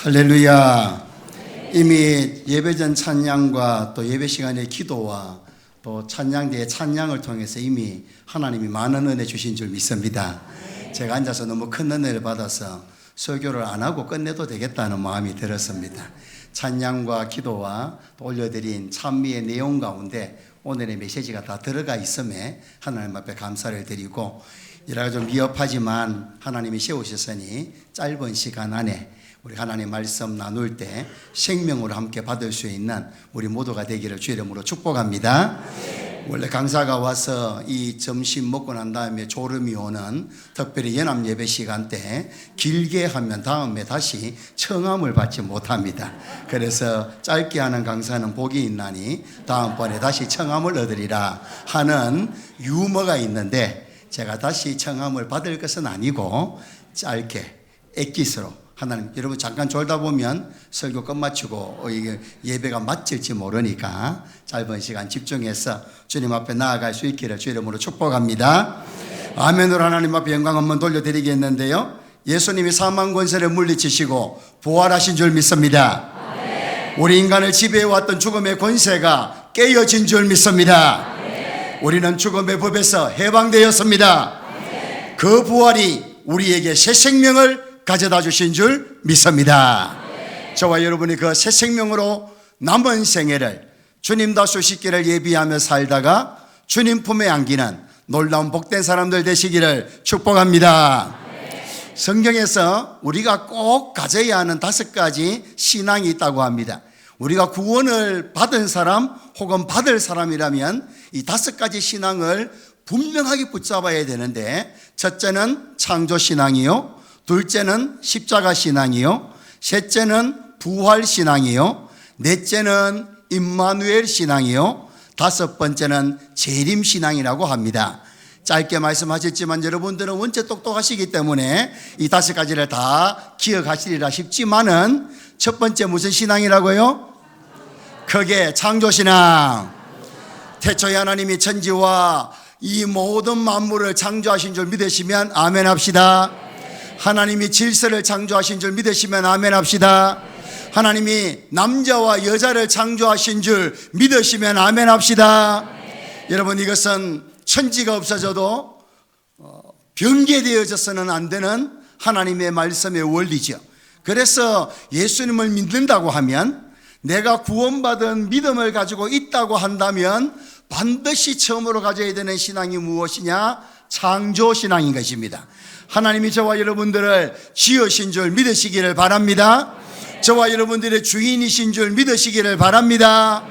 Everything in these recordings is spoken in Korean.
할렐루야. 이미 예배전 찬양과 또 예배 시간의 기도와 또 찬양 뒤에 찬양을 통해서 이미 하나님이 많은 은혜 주신 줄 믿습니다. 제가 앉아서 너무 큰 은혜를 받아서 설교를 안 하고 끝내도 되겠다는 마음이 들었습니다. 찬양과 기도와 또 올려드린 찬미의 내용 가운데 오늘의 메시지가 다 들어가 있음에 하나님 앞에 감사를 드리고, 이라가 좀 미흡하지만 하나님이 세우셨으니 짧은 시간 안에 우리 하나님 말씀 나눌 때 생명으로 함께 받을 수 있는 우리 모두가 되기를 주의 이름으로 축복합니다. 원래 강사가 와서 이 점심 먹고 난 다음에 졸음이 오는 특별히 연합 예배 시간 때 길게 하면 다음에 다시 청함을 받지 못합니다. 그래서 짧게 하는 강사는 복이 있나니 다음번에 다시 청함을 얻으리라 하는 유머가 있는데, 제가 다시 청함을 받을 것은 아니고 짧게 엑기스로 하나님, 여러분 잠깐 졸다 보면 설교 끝마치고 이게 예배가 마칠지 모르니까 짧은 시간 집중해서 주님 앞에 나아갈 수 있기를 주의 이름으로 축복합니다. 아멘으로 하나님 앞에 영광 한번 돌려드리겠는데요, 예수님이 사망 권세를 물리치시고 부활하신 줄 믿습니다. 우리 인간을 지배해왔던 죽음의 권세가 깨어진 줄 믿습니다. 우리는 죽음의 법에서 해방되었습니다. 그 부활이 우리에게 새 생명을 가져다 주신 줄 믿습니다. 저와 여러분이 그 새 생명으로 남은 생애를 주님 다수시기를 예비하며 살다가 주님 품에 안기는 놀라운 복된 사람들 되시기를 축복합니다. 성경에서 우리가 꼭 가져야 하는 5가지 신앙이 있다고 합니다. 우리가 구원을 받은 사람 혹은 받을 사람이라면 이 5가지 신앙을 분명하게 붙잡아야 되는데, 첫째는 창조신앙이요, 둘째는 십자가신앙이요, 셋째는 부활신앙이요, 넷째는 임마누엘 신앙이요, 5번째는 재림신앙이라고 합니다. 짧게 말씀하셨지만 여러분들은 원체 똑똑하시기 때문에 이 5가지를 다 기억하시리라 싶지만은, 첫 번째 무슨 신앙이라고요? 크게 창조신앙. 태초에 하나님이 천지와 이 모든 만물을 창조하신 줄 믿으시면 아멘 합시다. 하나님이 질서를 창조하신 줄 믿으시면 아멘 합시다. 하나님이 남자와 여자를 창조하신 줄 믿으시면 아멘 합시다. 여러분, 이것은 천지가 없어져도 변개되어져서는 안 되는 하나님의 말씀의 원리죠. 그래서 예수님을 믿는다고 하면, 내가 구원받은 믿음을 가지고 있다고 한다면 반드시 처음으로 가져야 되는 신앙이 무엇이냐? 창조신앙인 것입니다. 하나님이 저와 여러분들을 지으신 줄 믿으시기를 바랍니다. 저와 여러분들의 주인이신 줄 믿으시기를 바랍니다.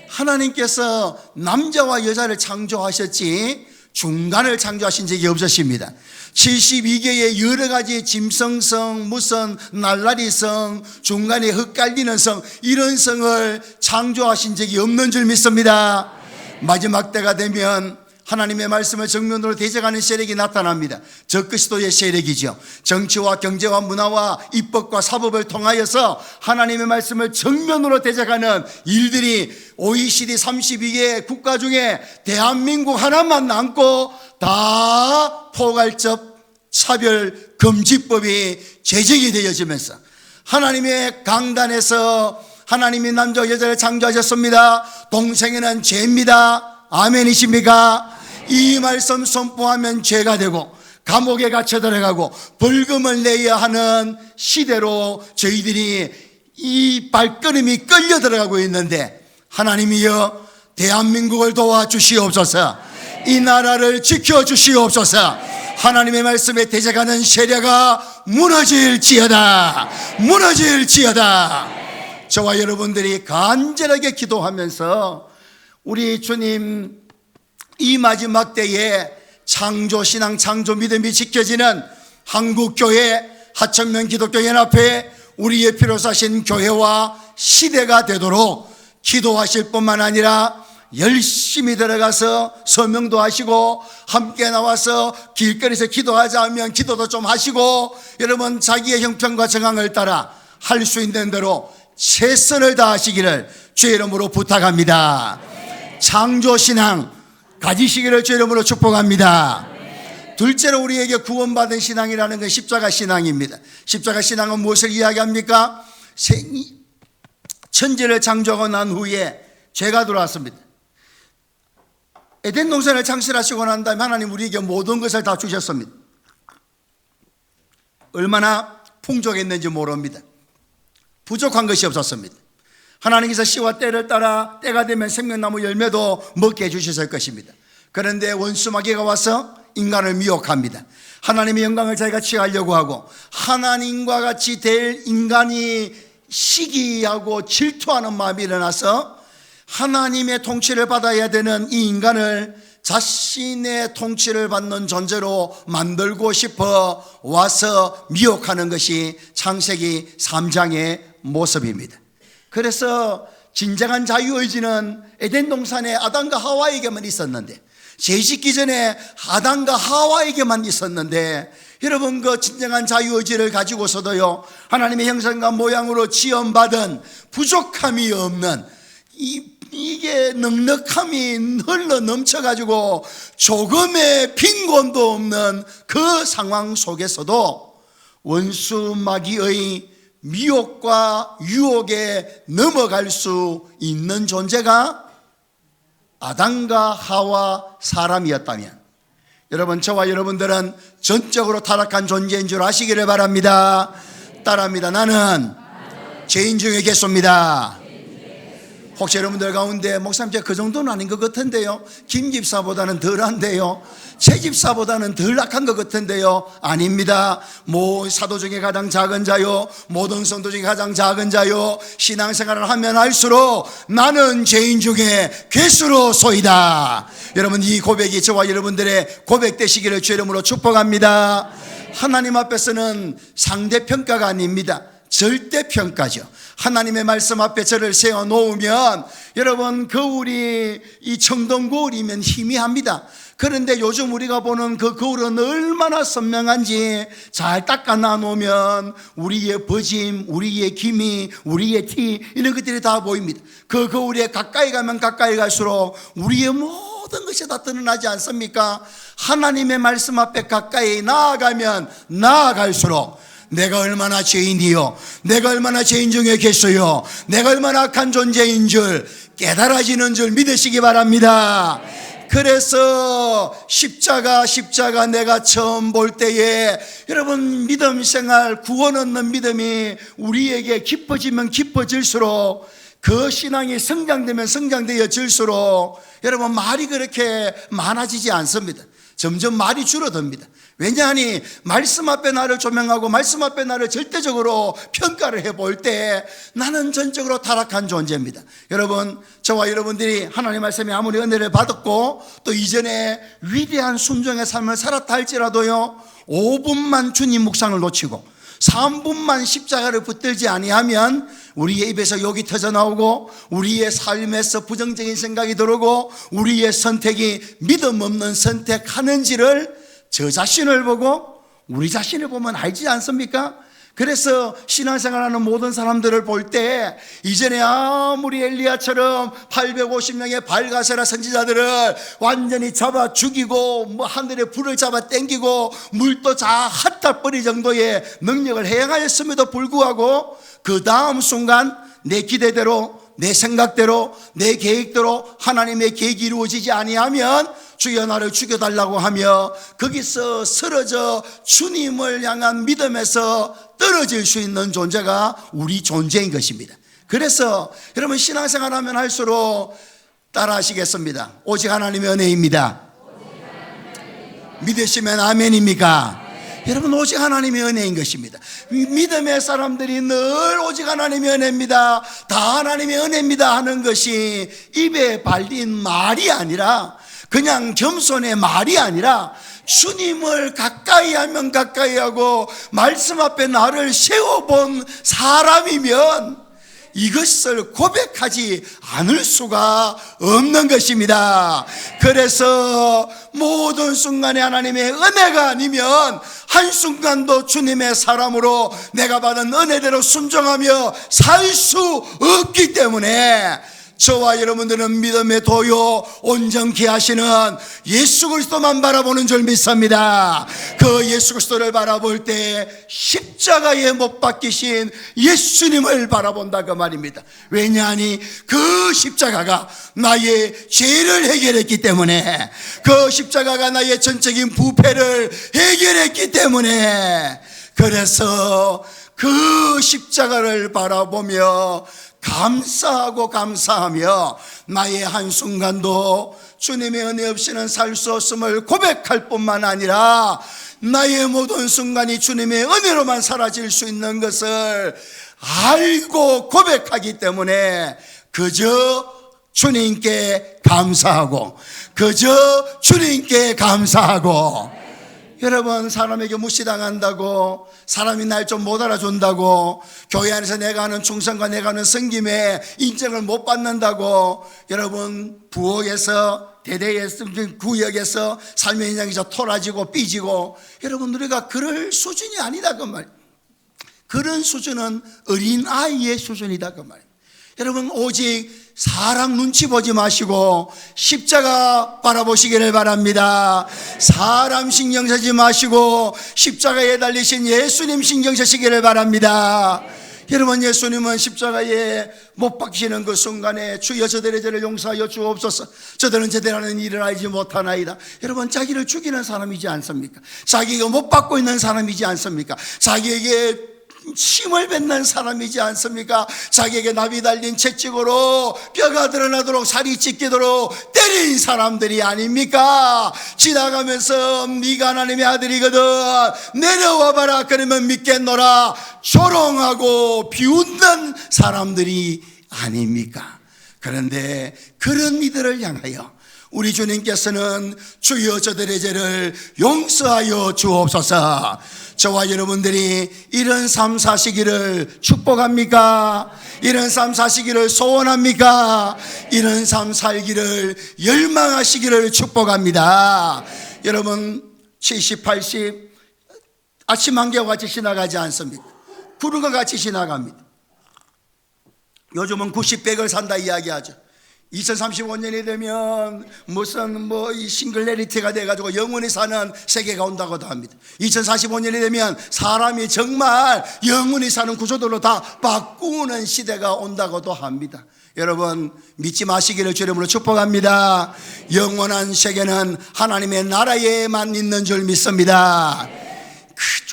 하나님께서 남자와 여자를 창조하셨지 중간을 창조하신 적이 없으십니다. 72개의 여러 가지 짐승성, 무슨 날라리성, 중간에 흙갈리는 성, 이런 성을 창조하신 적이 없는 줄 믿습니다. 마지막 때가 되면 하나님의 말씀을 정면으로 대적하는 세력이 나타납니다. 적그리스도의 세력이죠. 정치와 경제와 문화와 입법과 사법을 통하여서 하나님의 말씀을 정면으로 대적하는 일들이 OECD 32개 국가 중에 대한민국 하나만 남고 다 포괄적 차별금지법이 제정이 되어지면서, 하나님의 강단에서 하나님이 남자와 여자를 창조하셨습니다. 동성애는 죄입니다. 아멘이십니까? 이 말씀 선포하면 죄가 되고 감옥에 갇혀 들어가고 벌금을 내야 하는 시대로 저희들이 이 발걸음이 끌려 들어가고 있는데, 하나님이여 대한민국을 도와주시옵소서. 이 나라를 지켜주시옵소서. 하나님의 말씀에 대적하는 세력아 무너질지어다, 무너질지어다. 저와 여러분들이 간절하게 기도하면서 우리 주님 이 마지막 때에 창조신앙, 창조믿음이 지켜지는 한국교회 하천면 기독교연합회 우리의 피로 사신 교회와 시대가 되도록 기도하실 뿐만 아니라 열심히 들어가서 서명도 하시고, 함께 나와서 길거리에서 기도하자 하면 기도도 좀 하시고, 여러분 자기의 형편과 정황을 따라 할 수 있는 대로 최선을 다하시기를 주의 이름으로 부탁합니다. 창조신앙 가지시기를 주의 이름으로 축복합니다. 둘째로 우리에게 구원받은 신앙이라는 건 십자가 신앙입니다. 십자가 신앙은 무엇을 이야기합니까? 천지를 창조하고 난 후에 죄가 들어왔습니다. 에덴 동산을 창설하시고 난 다음에 하나님 우리에게 모든 것을 다 주셨습니다. 얼마나 풍족했는지 모릅니다. 부족한 것이 없었습니다. 하나님께서 씨와 때를 따라 때가 되면 생명나무 열매도 먹게 해주셨을 것입니다. 그런데 원수 마귀가 와서 인간을 미혹합니다. 하나님의 영광을 자기가 취하려고 하고 하나님과 같이 될 인간이 시기하고 질투하는 마음이 일어나서 하나님의 통치를 받아야 되는 이 인간을 자신의 통치를 받는 존재로 만들고 싶어 와서 미혹하는 것이 창세기 3장의 모습입니다. 그래서 진정한 자유의지는 에덴 동산에 아담과 하와에게만 있었는데, 죄짓기 전에 아담과 하와에게만 있었는데, 여러분 그 진정한 자유의지를 가지고서도요 하나님의 형상과 모양으로 지음받은 부족함이 없는 이게 넉넉함이 흘러 넘쳐가지고 조금의 빈곤도 없는 그 상황 속에서도 원수 마귀의 미혹과 유혹에 넘어갈 수 있는 존재가 아담과 하와 사람이었다면, 여러분 저와 여러분들은 전적으로 타락한 존재인 줄 아시기를 바랍니다. 따라합니다. 나는 죄인 중에 개소입니다. 혹시 여러분들 가운데 목사님 제가 그 정도는 아닌 것 같은데요, 김 집사보다는 덜한데요, 최 집사보다는 덜 악한 것 같은데요, 아닙니다. 사도 중에 가장 작은 자요, 모든 성도 중에 가장 작은 자요, 신앙생활을 하면 할수록 나는 죄인 중에 괴수로소이다. 여러분 이 고백이 저와 여러분들의 고백 되시기를 주 이름으로 축복합니다. 하나님 앞에서는 상대평가가 아닙니다. 절대평가죠. 하나님의 말씀 앞에 저를 세워놓으면 여러분 거울이 이 청동 거울이면 희미합니다. 그런데 요즘 우리가 보는 그 거울은 얼마나 선명한지 잘 닦아 놔놓으면 우리의 버짐, 우리의 기미, 우리의 티 이런 것들이 다 보입니다. 그 거울에 가까이 가면 가까이 갈수록 우리의 모든 것이 다 드러나지 않습니까? 하나님의 말씀 앞에 가까이 나아가면 나아갈수록 내가 얼마나 죄인이요, 내가 얼마나 죄인 중에 계셔요, 내가 얼마나 악한 존재인 줄 깨달아지는 줄 믿으시기 바랍니다. 그래서 십자가 내가 처음 볼 때에 여러분 믿음 생활, 구원 얻는 믿음이 우리에게 깊어지면 깊어질수록, 그 신앙이 성장되면 성장되어질수록 여러분 말이 그렇게 많아지지 않습니다. 점점 말이 줄어듭니다. 왜냐하니 말씀 앞에 나를 조명하고 말씀 앞에 나를 절대적으로 평가를 해볼 때 나는 전적으로 타락한 존재입니다. 여러분 저와 여러분들이 하나님 말씀에 아무리 은혜를 받았고 또 이전에 위대한 순종의 삶을 살았다 할지라도요 5분만 주님 묵상을 놓치고 3분만 십자가를 붙들지 아니하면 우리의 입에서 욕이 터져나오고 우리의 삶에서 부정적인 생각이 들어오고 우리의 선택이 믿음 없는 선택하는지를 저 자신을 보고 우리 자신을 보면 알지 않습니까? 그래서 신앙생활하는 모든 사람들을 볼 때 이전에 아무리 엘리야처럼 850명의 발가세라 선지자들을 완전히 잡아 죽이고 하늘에 불을 잡아 당기고 물도 다 핫다 버릴 정도의 능력을 행하였음에도 불구하고 그 다음 순간 내 기대대로 내 생각대로 내 계획대로 하나님의 계획이 이루어지지 아니하면 주여 나를 죽여달라고 하며 거기서 쓰러져 주님을 향한 믿음에서 떨어질 수 있는 존재가 우리 존재인 것입니다. 그래서 여러분 신앙생활하면 할수록 따라 하시겠습니다. 오직 하나님의 은혜입니다. 믿으시면 아멘입니까? 여러분 오직 하나님의 은혜인 것입니다. 믿음의 사람들이 늘 오직 하나님의 은혜입니다, 다 하나님의 은혜입니다 하는 것이 입에 발린 말이 아니라, 그냥 겸손의 말이 아니라 주님을 가까이 하면 가까이 하고 말씀 앞에 나를 세워본 사람이면 이것을 고백하지 않을 수가 없는 것입니다. 그래서 모든 순간에 하나님의 은혜가 아니면 한순간도 주님의 사람으로 내가 받은 은혜대로 순종하며 살 수 없기 때문에 저와 여러분들은 믿음의 도요 온전케 하시는 예수 그리스도만 바라보는 줄 믿습니다. 그 예수 그리스도를 바라볼 때 십자가에 못 박히신 예수님을 바라본다 그 말입니다. 왜냐하니 그 십자가가 나의 죄를 해결했기 때문에, 그 십자가가 나의 전적인 부패를 해결했기 때문에, 그래서 그 십자가를 바라보며 감사하고 감사하며 나의 한순간도 주님의 은혜 없이는 살 수 없음을 고백할 뿐만 아니라 나의 모든 순간이 주님의 은혜로만 사라질 수 있는 것을 알고 고백하기 때문에 그저 주님께 감사하고, 그저 주님께 감사하고. 여러분, 사람에게 무시당한다고, 사람이 날 좀 못 알아준다고, 교회 안에서 내가 하는 충성과 내가 하는 섬김에 인정을 못 받는다고, 여러분 부엌에서 대대에서 구역에서 삶의 현장에서 토라지고 삐지고, 여러분 우리가 그럴 수준이 아니다 그 말. 그런 수준은 어린아이의 수준이다 그 말. 여러분 오직 사람 눈치 보지 마시고 십자가 바라보시기를 바랍니다. 사람 신경 쓰지 마시고 십자가에 달리신 예수님 신경 쓰시기를 바랍니다. 여러분, 예수님은 십자가에 못 박히시는 그 순간에 주여 저들의 죄를 용서하여 주옵소서, 저들은 제대로 하는 일을 알지 못하나이다. 여러분, 자기를 죽이는 사람이지 않습니까? 자기가 못 받고 있는 사람이지 않습니까? 자기에게 침을 뱉는 사람이지 않습니까? 자기에게 나비 달린 채찍으로 뼈가 드러나도록 살이 찢기도록 때린 사람들이 아닙니까? 지나가면서 네가 하나님의 아들이거든 내려와봐라 그러면 믿겠노라 조롱하고 비웃는 사람들이 아닙니까? 그런데 그런 이들을 향하여 우리 주님께서는 주여 저들의 죄를 용서하여 주옵소서. 저와 여러분들이 이런 삶 사시기를 축복합니까? 이런 삶 사시기를 소원합니까? 이런 삶 살기를 열망하시기를 축복합니다. 여러분 70, 80 아침 한개와 같이 지나가지 않습니까? 구름과 같이 지나갑니다. 요즘은 90, 100을 산다 이야기하죠. 2035년이 되면 무슨 이 싱글레리티가 돼가지고 영원히 사는 세계가 온다고도 합니다. 2045년이 되면 사람이 정말 영원히 사는 구조들로 다 바꾸는 시대가 온다고도 합니다. 여러분 믿지 마시기를 주님으로 축복합니다. 영원한 세계는 하나님의 나라에만 있는 줄 믿습니다.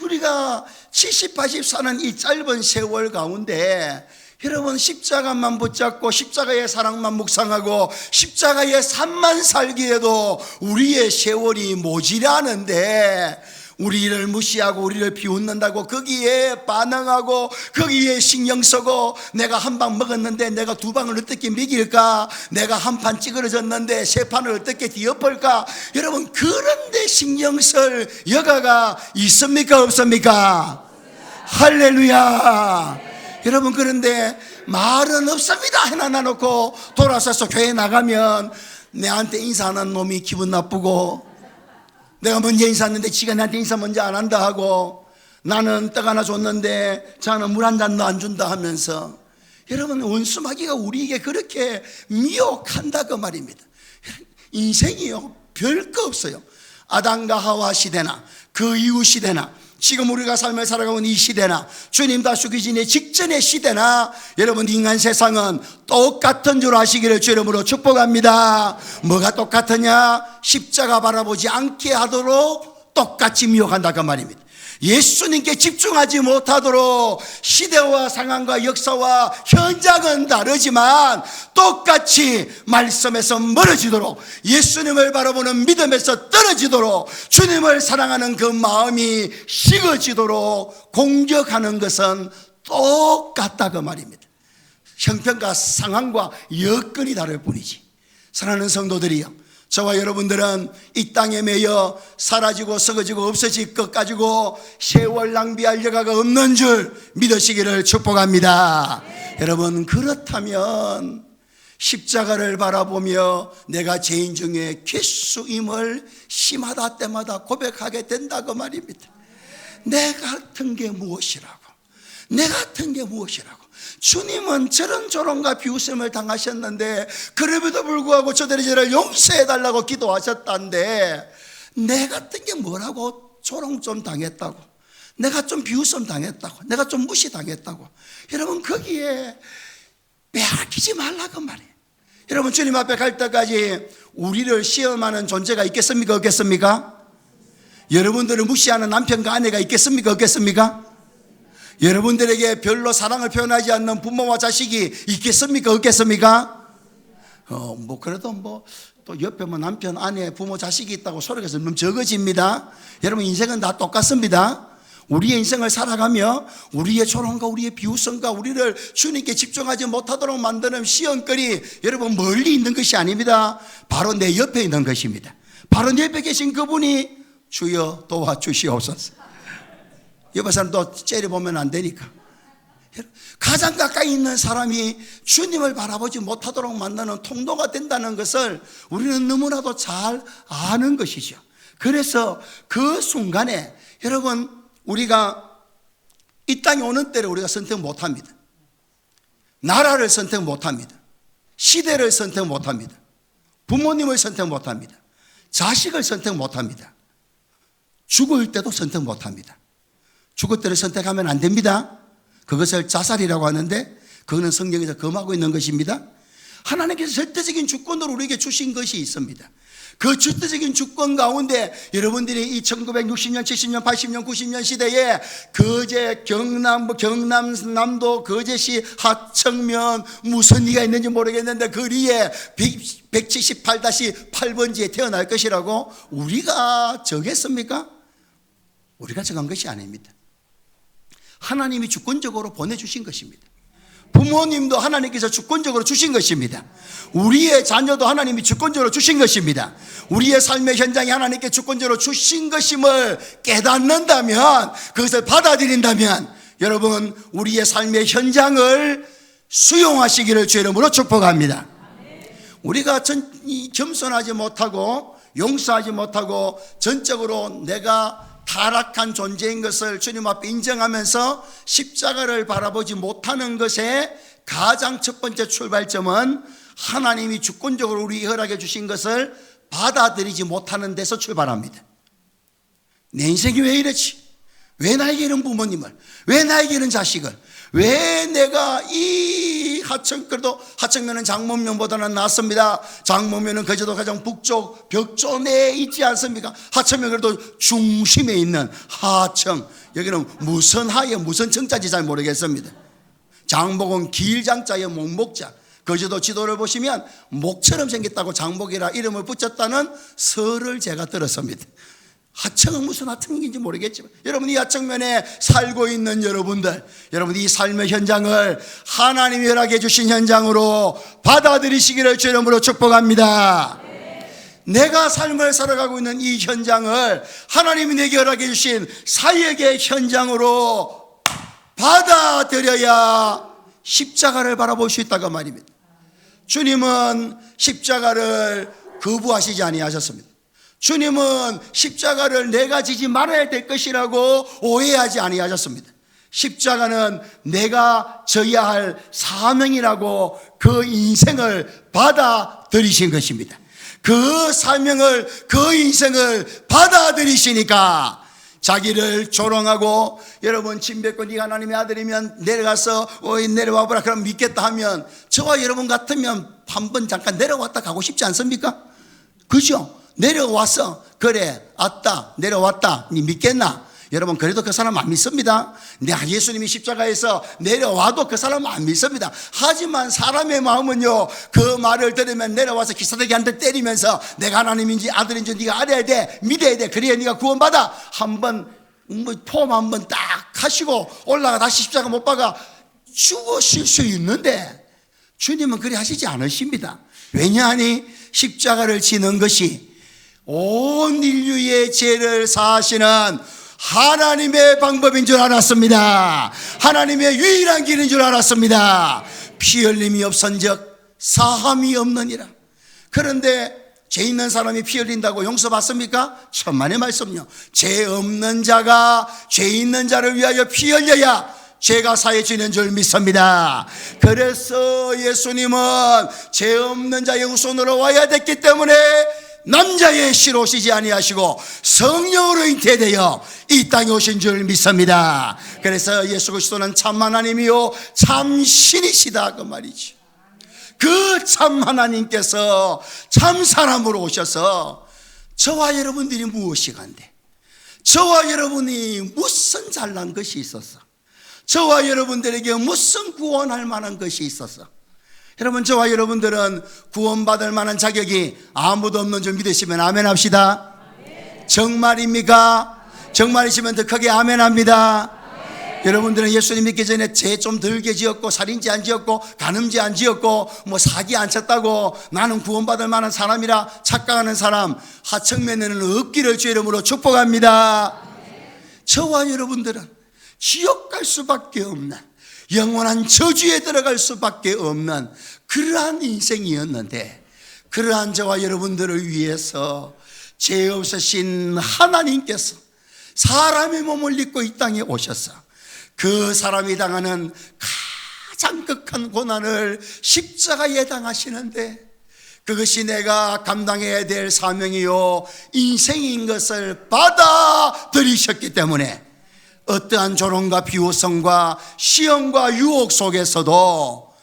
우리가 70, 80 사는 이 짧은 세월 가운데 여러분 십자가만 붙잡고 십자가의 사랑만 묵상하고 십자가의 삶만 살기에도 우리의 세월이 모자라는데 우리를 무시하고 우리를 비웃는다고 거기에 반응하고 거기에 신경 쓰고 내가 한 방 먹었는데 내가 두 방을 어떻게 먹일까, 내가 한 판 찌그러졌는데 세 판을 어떻게 뒤엎을까, 여러분 그런 데 신경 쓸 여가가 있습니까 없습니까? 할렐루야. 여러분 그런데 말은 없습니다 해놔놓고 돌아서서 교회 나가면 내한테 인사하는 놈이 기분 나쁘고, 내가 먼저 인사했는데 지가 나한테 인사 먼저 안 한다 하고, 나는 떡 하나 줬는데 자는 물 한 잔도 안 준다 하면서, 여러분 원수마귀가 우리에게 그렇게 미혹한다 그 말입니다. 인생이요 별거 없어요. 아담과 하와 시대나 그 이후 시대나 지금 우리가 삶을 살아가고 있는 이 시대나 주님 다시기 전에 직전의 시대나 여러분 인간 세상은 똑같은 줄 아시기를 주님으로 축복합니다. 뭐가 똑같으냐? 십자가 바라보지 않게 하도록 똑같이 미혹한다 그 말입니다. 예수님께 집중하지 못하도록 시대와 상황과 역사와 현장은 다르지만 똑같이 말씀에서 멀어지도록, 예수님을 바라보는 믿음에서 떨어지도록, 주님을 사랑하는 그 마음이 식어지도록 공격하는 것은 똑같다 그 말입니다. 형편과 상황과 여건이 다를 뿐이지. 사랑하는 성도들이요, 저와 여러분들은 이 땅에 매여 사라지고 썩어지고 없어질 것 가지고 세월 낭비할 여가가 없는 줄 믿으시기를 축복합니다. 여러분 그렇다면 십자가를 바라보며 내가 죄인 중에 괴수임을 심하다 때마다 고백하게 된다고 말입니다. 내 같은 게 무엇이라고, 내 같은 게 무엇이라고. 주님은 저런 조롱과 비웃음을 당하셨는데 그럼에도 불구하고 저들의 죄를 용서해달라고 기도하셨다는데 내 같은 게 뭐라고 조롱 좀 당했다고, 내가 좀 비웃음 당했다고, 내가 좀 무시당했다고, 여러분 거기에 빼앗기지 말라고 말이에요. 여러분 주님 앞에 갈 때까지 우리를 시험하는 존재가 있겠습니까? 없겠습니까? 여러분들을 무시하는 남편과 아내가 있겠습니까? 없겠습니까? 여러분들에게 별로 사랑을 표현하지 않는 부모와 자식이 있겠습니까? 없겠습니까? 그래도 또 옆에 남편, 아내, 부모, 자식이 있다고 소리가 좀 적어집니다. 여러분 인생은 다 똑같습니다. 우리의 인생을 살아가며 우리의 조롱과 우리의 비웃음과 우리를 주님께 집중하지 못하도록 만드는 시험거리, 여러분 멀리 있는 것이 아닙니다. 바로 내 옆에 있는 것입니다. 바로 내 옆에 계신 그분이 주여 도와주시옵소서. 옆에 사람 또 째려보면 안 되니까. 가장 가까이 있는 사람이 주님을 바라보지 못하도록 만드는 통로가 된다는 것을 우리는 너무나도 잘 아는 것이죠. 그래서 그 순간에 여러분 우리가 이 땅에 오는 때를 우리가 선택 못합니다. 나라를 선택 못합니다. 시대를 선택 못합니다. 부모님을 선택 못합니다. 자식을 선택 못합니다. 죽을 때도 선택 못합니다. 죽을 때를 선택하면 안 됩니다. 그것을 자살이라고 하는데 그거는 성경에서 금하고 있는 것입니다. 하나님께서 절대적인 주권으로 우리에게 주신 것이 있습니다. 그 절대적인 주권 가운데 여러분들이 이 1960년, 70년, 80년, 90년 시대에 거제, 경남남도 거제시 하청면 무슨 리가 있는지 모르겠는데 그 리에 178-8번지에 태어날 것이라고 우리가 정했습니까? 우리가 정한 것이 아닙니다. 하나님이 주권적으로 보내주신 것입니다. 부모님도 하나님께서 주권적으로 주신 것입니다. 우리의 자녀도 하나님이 주권적으로 주신 것입니다. 우리의 삶의 현장이 하나님께 주권적으로 주신 것임을 깨닫는다면, 그것을 받아들인다면 여러분 우리의 삶의 현장을 수용하시기를 주의 이름으로 축복합니다. 우리가 겸손하지 못하고 용서하지 못하고 전적으로 내가 타락한 존재인 것을 주님 앞에 인정하면서 십자가를 바라보지 못하는 것의 가장 첫 번째 출발점은 하나님이 주권적으로 우리에게 허락해 주신 것을 받아들이지 못하는 데서 출발합니다. 내 인생이 왜 이렇지? 왜 나에게 이런 부모님을? 왜 나에게 이런 자식을? 왜 내가 이 그래도 하청면은 장목면보다는 낫습니다. 장목면은 거제도 가장 북쪽 벽조 내에 있지 않습니까? 하청면 그래도 중심에 있는 하청, 여기는 무슨 하에 무슨 청자인지 잘 모르겠습니다. 장목은 길장자의 목목자. 거제도 지도를 보시면 목처럼 생겼다고 장목이라 이름을 붙였다는 설을 제가 들었습니다. 하청은 무슨 하청인지 모르겠지만 여러분 이 하청면에 살고 있는 여러분들, 여러분 이 삶의 현장을 하나님이 허락해 주신 현장으로 받아들이시기를 주의 이름으로 축복합니다. 내가 삶을 살아가고 있는 이 현장을 하나님이 내게 허락해 주신 사역의 현장으로 받아들여야 십자가를 바라볼 수 있다고 말입니다. 주님은 십자가를 거부하시지 아니하셨습니다. 주님은 십자가를 내가 지지 말아야 될 것이라고 오해하지 아니하셨습니다. 십자가는 내가 져야 할 사명이라고 그 인생을 받아들이신 것입니다. 그 사명을, 그 인생을 받아들이시니까 자기를 조롱하고 여러분 침뱉고 네가 하나님의 아들이면 내려가서 내려와 보라 그럼 믿겠다 하면 저와 여러분 같으면 한번 잠깐 내려왔다 가고 싶지 않습니까? 그죠? 내려와서 그래 아따 내려왔다 니 믿겠나? 여러분 그래도 그 사람 안 믿습니다. 예수님이 십자가에서 내려와도 그 사람 안 믿습니다. 하지만 사람의 마음은요, 그 말을 들으면 내려와서 기사대기 한 대 때리면서 내가 하나님인지 아들인지 네가 알아야 돼, 믿어야 돼, 그래야 네가 구원받아. 한번 폼 한번 딱 하시고 올라가 다시 십자가 못 박아 죽으실 수 있는데 주님은 그리 하시지 않으십니다. 왜냐하니 십자가를 지는 것이 온 인류의 죄를 사하시는 하나님의 방법인 줄 알았습니다. 하나님의 유일한 길인 줄 알았습니다. 피 흘림이 없은즉 사함이 없느니라. 그런데 죄 있는 사람이 피 흘린다고 용서받습니까? 천만의 말씀요. 죄 없는 자가 죄 있는 자를 위하여 피 흘려야 죄가 사해지는 줄 믿습니다. 그래서 예수님은 죄 없는 자의 후손으로 와야 됐기 때문에 남자의 씨로 오시지 아니하시고 성령으로 잉태되어 이 땅에 오신 줄 믿습니다. 그래서 예수 그리스도는 참 하나님이요 참 신이시다 그 말이죠. 그 참 하나님께서 참 사람으로 오셔서 저와 여러분들이 무엇이간데, 저와 여러분이 무슨 잘난 것이 있었어, 저와 여러분들에게 무슨 구원할 만한 것이 있었어. 여러분, 저와 여러분들은 구원받을 만한 자격이 아무도 없는 줄 믿으시면 아멘 합시다. 정말입니까? 정말이시면 더 크게 아멘 합니다. 여러분들은 예수님 믿기 전에 죄 좀 덜게 지었고, 살인죄 안 지었고, 간음죄 안 지었고, 뭐 사기 안 쳤다고 나는 구원받을 만한 사람이라 착각하는 사람 하청면에는 없기를 주의 이름으로 축복합니다. 저와 여러분들은 지옥 갈 수밖에 없는, 영원한 저주에 들어갈 수밖에 없는 그러한 인생이었는데, 그러한 저와 여러분들을 위해서 죄 없으신 하나님께서 사람의 몸을 입고 이 땅에 오셔서 그 사람이 당하는 가장 극한 고난을 십자가에 당하시는데, 그것이 내가 감당해야 될 사명이요 인생인 것을 받아들이셨기 때문에 어떠한 조롱과 비호성과 시험과 유혹 속에서도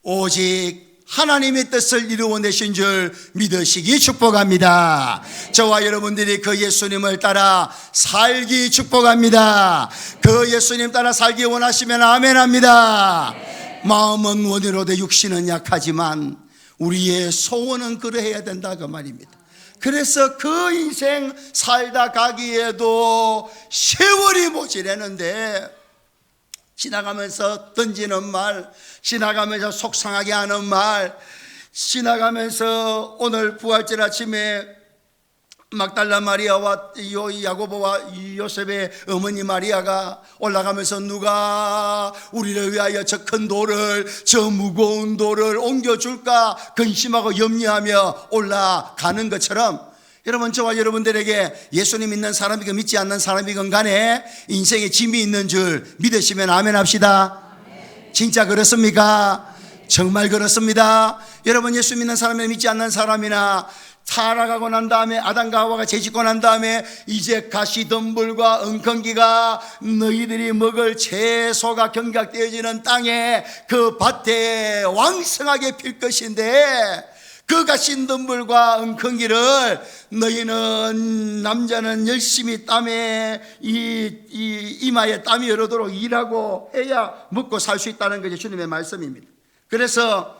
오직 하나님의 뜻을 이루어내신 줄 믿으시기 축복합니다. 저와 여러분들이 그 예수님을 따라 살기 축복합니다. 그 예수님 따라 살기 원하시면 아멘합니다. 마음은 원이로되 육신은 약하지만 우리의 소원은 그러해야 된다 그 말입니다. 그래서 그 인생 살다 가기에도 세월이 모자라는데 지나가면서 던지는 말, 지나가면서 속상하게 하는 말, 지나가면서 오늘 부활절 아침에 막달라 마리아와 야고보와 요셉의 어머니 마리아가 올라가면서 누가 우리를 위하여 저 큰 돌을, 저 무거운 돌을 옮겨줄까 근심하고 염려하며 올라가는 것처럼, 여러분, 저와 여러분들에게 예수님 믿는 사람이건 믿지 않는 사람이건 간에 인생에 짐이 있는 줄 믿으시면 아멘 합시다. 진짜 그렇습니까? 정말 그렇습니다. 여러분, 예수 믿는 사람이나 믿지 않는 사람이나 타락하고 난 다음에, 아담과 하와가 죄짓고 난 다음에 이제 가시덤불과 엉겅기가 너희들이 먹을 채소가 경작되어지는 땅에 그 밭에 왕성하게 필 것인데, 그 가시덤불과 엉겅기를 너희는, 남자는 열심히 땀에 이마에 땀이 흐르도록 일하고 해야 먹고 살 수 있다는 것이 주님의 말씀입니다. 그래서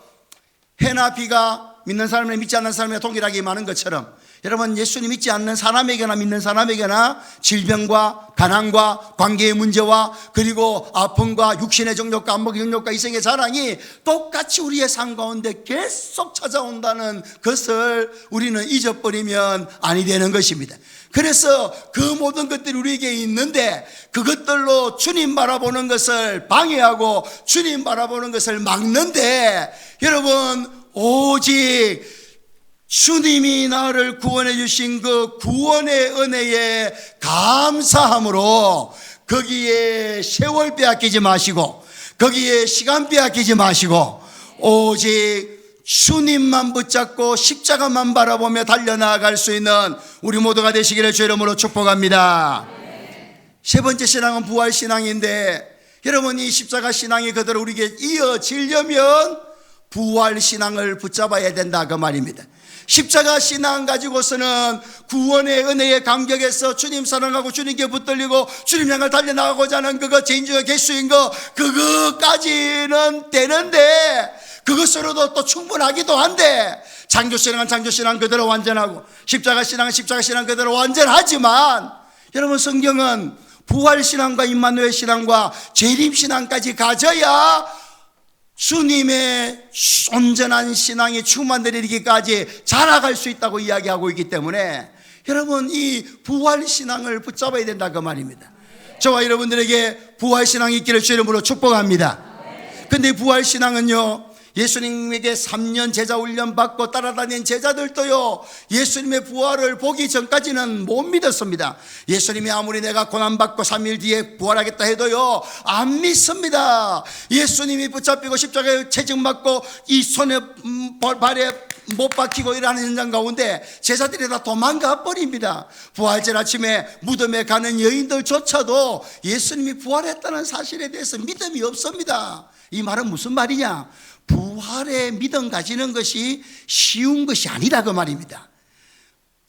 해나 비가 믿는 사람이나 믿지 않는 사람이나 동일하게 많은 것처럼, 여러분, 예수님 믿지 않는 사람에게나 믿는 사람에게나 질병과 가난과 관계의 문제와 그리고 아픔과 육신의 정욕과 안목의 정욕과 이생의 자랑이 똑같이 우리의 삶 가운데 계속 찾아온다는 것을 우리는 잊어버리면 아니 되는 것입니다. 그래서 그 모든 것들이 우리에게 있는데 그것들로 주님 바라보는 것을 방해하고 주님 바라보는 것을 막는데, 여러분, 오직 주님이 나를 구원해 주신 그 구원의 은혜에 감사함으로 거기에 세월 빼앗기지 마시고 거기에 시간 빼앗기지 마시고 오직 주님만 붙잡고 십자가만 바라보며 달려나갈 수 있는 우리 모두가 되시기를 주의 이름으로 축복합니다. 세 번째 신앙은 부활신앙인데, 여러분, 이 십자가 신앙이 그대로 우리에게 이어지려면 부활신앙을 붙잡아야 된다 그 말입니다. 십자가 신앙 가지고서는 구원의 은혜의 감격에서 주님 사랑하고 주님께 붙들리고 주님 향을 달려나가고자 하는 그거 죄인중의 개수인 거, 그거까지는 되는데 그것으로도 또 충분하기도 한데, 창조신앙은 창조신앙 그대로 완전하고 십자가 신앙은 십자가 신앙 그대로 완전하지만, 여러분, 성경은 부활신앙과 임마누엘 신앙과 재림신앙까지 가져야 주님의 온전한 신앙이 충만되어 이르기까지 자라갈 수 있다고 이야기하고 있기 때문에, 여러분, 이 부활신앙을 붙잡아야 된다 그 말입니다. 저와 여러분들에게 부활신앙이 있기를 주의 이름으로 축복합니다. 근데 부활신앙은요, 예수님에게 3년 제자 훈련 받고 따라다닌 제자들도요, 예수님의 부활을 보기 전까지는 못 믿었습니다. 예수님이 아무리 내가 고난받고 3일 뒤에 부활하겠다 해도요, 안 믿습니다. 예수님이 붙잡히고 십자가에 체증받고 이 손에 발에 못 박히고 일하는 현장 가운데 제자들이 다 도망가 버립니다. 부활절 아침에 무덤에 가는 여인들조차도 예수님이 부활했다는 사실에 대해서 믿음이 없습니다. 이 말은 무슨 말이냐? 부활의 믿음 가지는 것이 쉬운 것이 아니라 그 말입니다.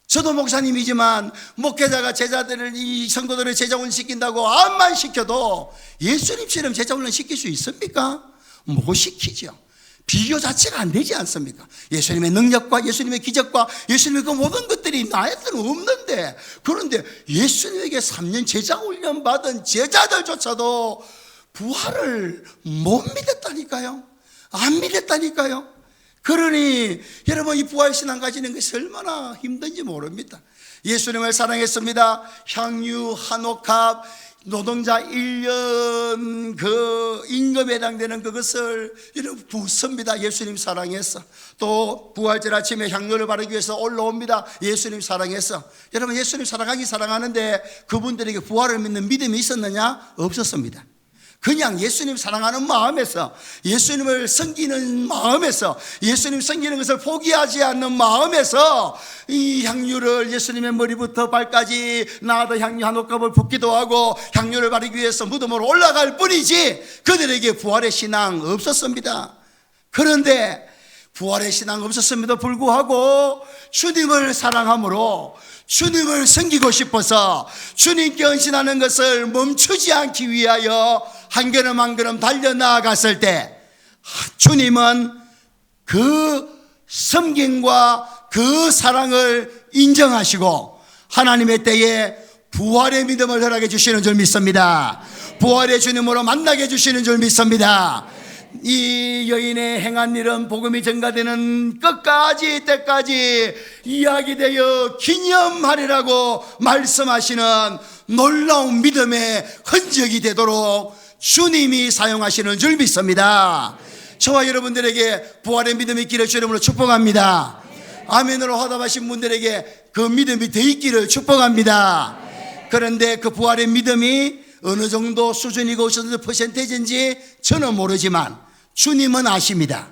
저도 목사님이지만 목회자가 제자들을, 이 성도들을 제자훈련 시킨다고 암만 시켜도 예수님처럼 제자훈련 시킬 수 있습니까? 못 시키죠. 비교 자체가 안 되지 않습니까? 예수님의 능력과 예수님의 기적과 예수님의 그 모든 것들이 나한테는 없는데, 그런데 예수님에게 3년 제자훈련 받은 제자들조차도 부활을 못 믿었다니까요. 안 믿었다니까요. 그러니 여러분, 이 부활신앙 가지는 것이 얼마나 힘든지 모릅니다. 예수님을 사랑했습니다. 향유, 한옥합, 노동자 1년 그 임금에 해당되는 그것을 이렇게 붓습니다. 예수님 사랑해서. 또 부활절 아침에 향료를 바르기 위해서 올라옵니다. 예수님 사랑해서. 여러분, 예수님 사랑하긴 사랑하는데 그분들에게 부활을 믿는 믿음이 있었느냐? 없었습니다. 그냥 예수님 사랑하는 마음에서, 예수님을 섬기는 마음에서, 예수님 섬기는 것을 포기하지 않는 마음에서 이 향유를 예수님의 머리부터 발까지 나아도 향유 한 옷값을 붓기도 하고 향유를 바르기 위해서 무덤으로 올라갈 뿐이지 그들에게 부활의 신앙 없었습니다. 그런데 부활의 신앙 없었음에도 불구하고 주님을 사랑함으로, 주님을 섬기고 싶어서 주님께 헌신하는 것을 멈추지 않기 위하여 한 걸음 한 걸음 달려나아갔을 때 주님은 그 섬김과 그 사랑을 인정하시고 하나님의 때에 부활의 믿음을 허락해 주시는 줄 믿습니다. 부활의 주님으로 만나게 해주시는 줄 믿습니다. 이 여인의 행한 일은 복음이 전가되는 끝까지 때까지 이야기되어 기념하리라고 말씀하시는 놀라운 믿음의 흔적이 되도록 주님이 사용하시는 줄 믿습니다. 저와 여러분들에게 부활의 믿음이 있기를 주 이름으로 축복합니다. 아멘으로 화답하신 분들에게 그 믿음이 돼 있기를 축복합니다. 그런데 그 부활의 믿음이 어느 정도 수준이고 어느 퍼센테이지인지 저는 모르지만 주님은 아십니다.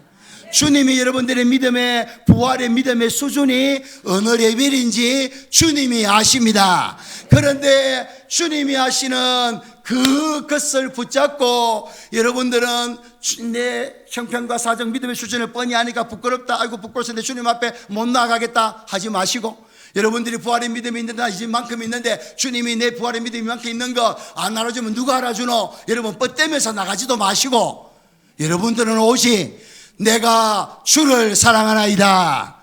주님이 여러분들의 믿음의, 부활의 믿음의 수준이 어느 레벨인지 주님이 아십니다. 그런데 주님이 아시는 그것을 붙잡고 여러분들은 내 형편과 사정, 믿음의 수준을 뻔히 아니까 부끄럽다, 아이고 부끄러워서 내 주님 앞에 못 나가겠다 하지 마시고, 여러분들이 부활의 믿음이 있는데 이만큼 있는데 주님이 내 부활의 믿음이 이만큼 있는 거 안 알아주면 누가 알아주노? 여러분 뻗대면서 나가지도 마시고, 여러분들은 오직 내가 주를 사랑하나이다.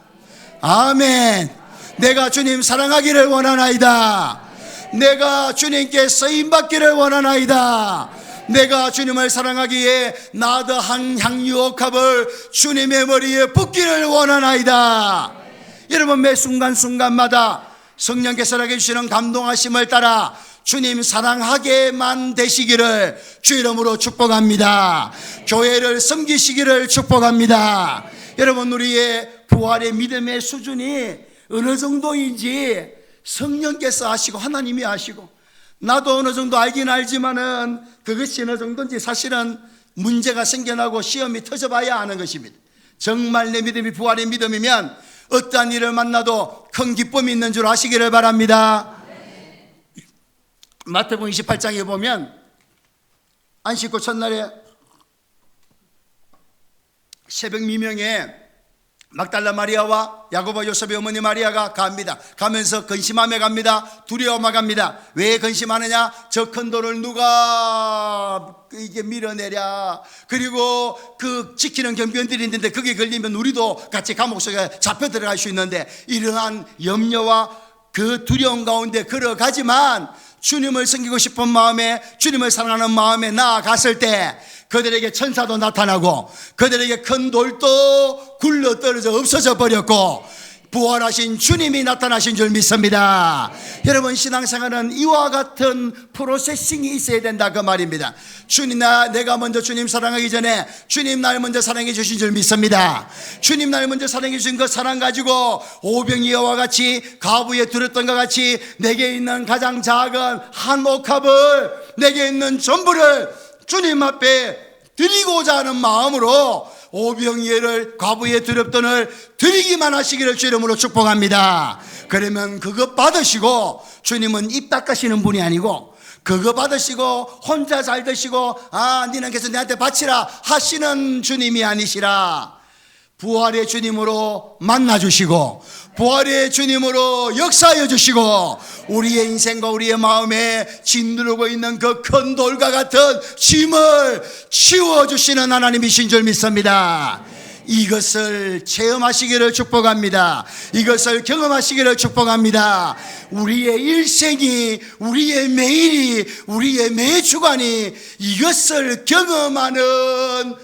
아멘. 내가 주님 사랑하기를 원하나이다. 내가 주님께 쓰임받기를 원하나이다. 내가 주님을 사랑하기에 나도 한 향유옥합을 주님의 머리에 붓기를 원하나이다. 여러분, 매 순간순간마다 성령께서 하게 해주시는 감동하심을 따라 주님 사랑하게만 되시기를 주 이름으로 축복합니다. 교회를 섬기시기를 축복합니다. 여러분, 우리의 부활의 믿음의 수준이 어느 정도인지 성령께서 아시고 하나님이 아시고, 나도 어느 정도 알긴 알지만은 그것이 어느 정도인지 사실은 문제가 생겨나고 시험이 터져봐야 아는 것입니다. 정말 내 믿음이 부활의 믿음이면 어떠한 일을 만나도 큰 기쁨이 있는 줄 아시기를 바랍니다. 마태복음 28장에 보면 안식구 첫날에 새벽 미명에 막달라 마리아와 야고보 요셉의 어머니 마리아가 갑니다. 가면서 근심하며 갑니다. 두려워하며 갑니다. 왜 근심하느냐? 저 큰 돌을 누가 이게 밀어내랴. 그리고 그 지키는 경비원들이 있는데 그게 걸리면 우리도 같이 감옥 속에 잡혀 들어갈 수 있는데, 이러한 염려와 그 두려움 가운데 걸어가지만 주님을 섬기고 싶은 마음에, 주님을 사랑하는 마음에 나아갔을 때 그들에게 천사도 나타나고 그들에게 큰 돌도 굴러 떨어져 없어져 버렸고 부활하신 주님이 나타나신 줄 믿습니다. 여러분, 신앙생활은 이와 같은 프로세싱이 있어야 된다 그 말입니다. 주님, 내가 먼저 주님 사랑하기 전에 주님 날 먼저 사랑해 주신 줄 믿습니다. 주님 날 먼저 사랑해 주신 그 사랑 가지고 오병이어와 같이 가부에 들었던 것 같이 내게 있는 가장 작은 한 옥합을, 내게 있는 전부를 주님 앞에 드리고자 하는 마음으로 오병이어를 과부의 두렵돈을 드리기만 하시기를 주 이름으로 축복합니다. 그러면 그거 받으시고, 주님은 입 닦으시는 분이 아니고 그거 받으시고 혼자 잘 드시고 니는 계속 내한테 바치라 하시는 주님이 아니시라. 부활의 주님으로 만나주시고 부활의 주님으로 역사하여 주시고 우리의 인생과 우리의 마음에 짓누르고 있는 그 큰 돌과 같은 짐을 치워주시는 하나님이신 줄 믿습니다. 이것을 체험하시기를 축복합니다. 이것을 경험하시기를 축복합니다. 우리의 일생이, 우리의 매일이, 우리의 매주간이 이것을 경험하는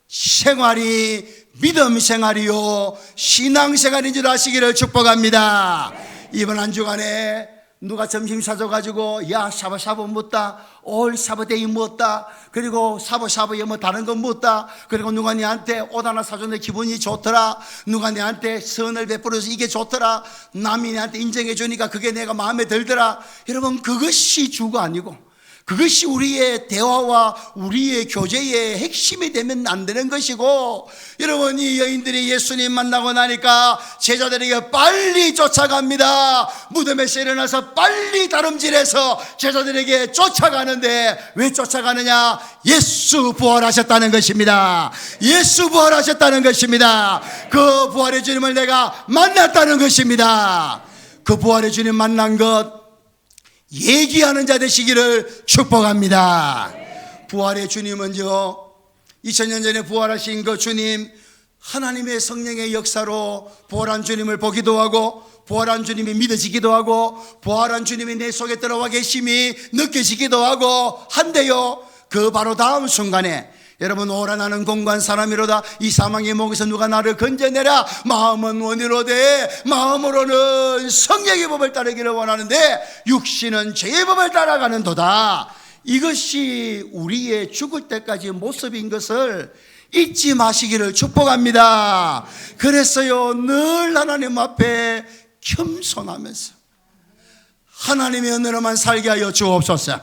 생활이 믿음 생활이요 신앙생활인 줄 아시기를 축복합니다. 이번 한 주간에 누가 점심 사줘가지고 야 샤브샤브 묻다, 올 샤브데이 묻다, 그리고 샤브샤브에 뭐 다른 거 묻다, 그리고 누가 내한테 옷 하나 사줬는데 기분이 좋더라, 누가 내한테 선을 베풀어서 이게 좋더라, 남이 내한테 인정해 주니까 그게 내가 마음에 들더라. 여러분, 그것이 주가 아니고 그것이 우리의 대화와 우리의 교제의 핵심이 되면 안 되는 것이고, 여러분, 이 여인들이 예수님 만나고 나니까 제자들에게 빨리 쫓아갑니다. 무덤에서 일어나서 빨리 다름질해서 제자들에게 쫓아가는데 왜 쫓아가느냐? 예수 부활하셨다는 것입니다. 예수 부활하셨다는 것입니다. 그 부활의 주님을 내가 만났다는 것입니다. 그 부활의 주님 만난 것 얘기하는 자 되시기를 축복합니다. 부활의 주님은요, 2000년 전에 부활하신 그 주님, 하나님의 성령의 역사로 부활한 주님을 보기도 하고 부활한 주님이 믿어지기도 하고 부활한 주님이 내 속에 들어와 계심이 느껴지기도 하고 한데요, 그 바로 다음 순간에 여러분, 오라 나는 공고한 사람이로다, 이 사망의 목에서 누가 나를 건져내라. 마음은 원이로되 마음으로는 성령의 법을 따르기를 원하는데 육신은 죄의 법을 따라가는도다. 이것이 우리의 죽을 때까지 모습인 것을 잊지 마시기를 축복합니다. 그래서요, 늘 하나님 앞에 겸손하면서 하나님의 은혜로만 살게 하여 주옵소서.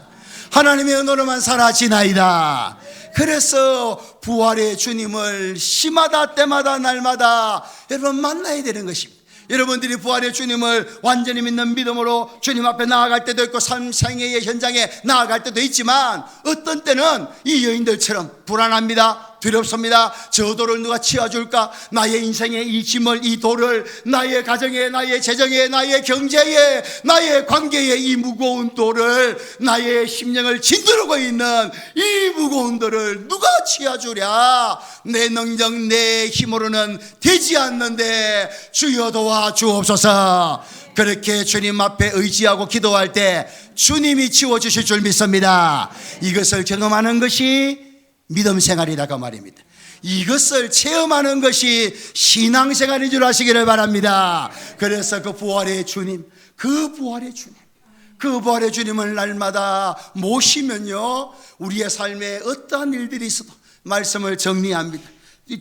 하나님의 은혜로만 살아지나이다. 그래서 부활의 주님을 시마다 때마다 날마다 여러분 만나야 되는 것입니다. 여러분들이 부활의 주님을 완전히 믿는 믿음으로 주님 앞에 나아갈 때도 있고 삶생애의 현장에 나아갈 때도 있지만 어떤 때는 이 여인들처럼 불안합니다. 두렵습니다. 저 돌을 누가 치워줄까? 나의 인생의 이 짐을, 이 돌을, 나의 가정에, 나의 재정에, 나의 경제에, 나의 관계에 이 무거운 돌을, 나의 심령을 짓누르고 있는 이 무거운 돌을 누가 치워주랴? 내 능력, 내 힘으로는 되지 않는데 주여 도와 주옵소서. 그렇게 주님 앞에 의지하고 기도할 때 주님이 치워주실 줄 믿습니다. 이것을 경험하는 것이 믿음 생활이라고 말입니다. 이것을 체험하는 것이 신앙생활인 줄 아시기를 바랍니다. 그래서 그 부활의 주님, 그 부활의 주님을 날마다 모시면요, 우리의 삶에 어떠한 일들이 있어도 말씀을 정리합니다.